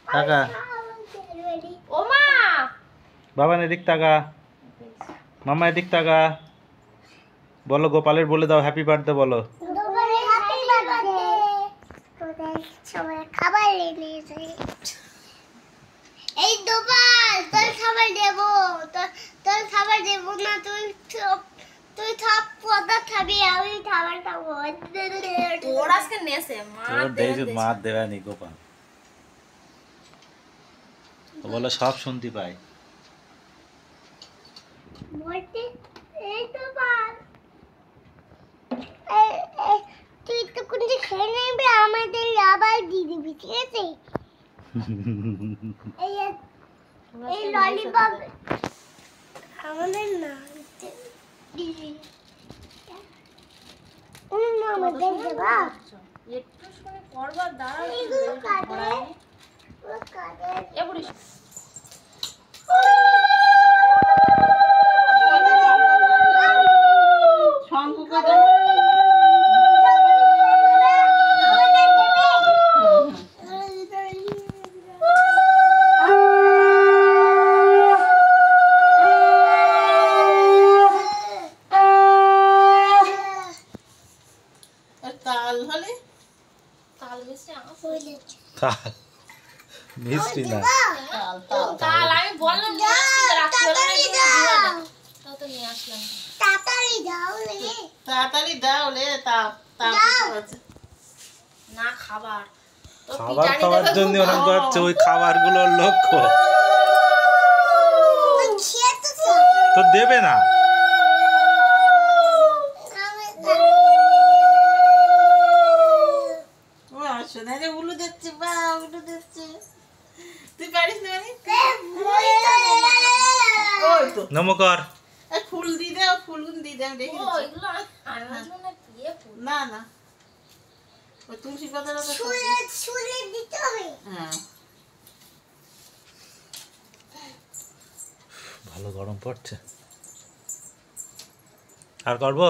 টাকা ওমা বাবা এদিক টাকা মামা এদিক টাকা বলো গোপালের বলে দাও হ্যাপি বার্থডে বলো খাবার এই গোপাল তোর খাবার দেবো তোর খাবার দেবো না তুই সব পদা খাবি আমি খাবার খাবো তোর আজকে নেছে মার দেওয়ানি গোপাল বলো সব শুনতে পাই বলতে এই গোপাল তুই তো কোনটা খেয়ে নেবে আমাদের আবার দিয়ে দিবি ঠিক আছে এই ললিপপ আমাদের না দিদি মামা দেখ দেবা একটু শুনে করবার দাঁড়া এগুলো কাটে এগুলি মিষ্টি না কাল আমি বললাম তাড়াতাড়ি দাও লে না খাবার খাবার খাওয়ার জন্য ওরকম করছে ওই খাবারগুলোর লক্ষ্য তো দেবে না নমস্কার ফুল দিয়ে দাও ফুলগুলো দিয়ে দাও দেখি না না ওই তুলসী পাতাটা তো ছুলে দিতে হবে হ্যাঁ ভালো গরম পড়ছে আর করবো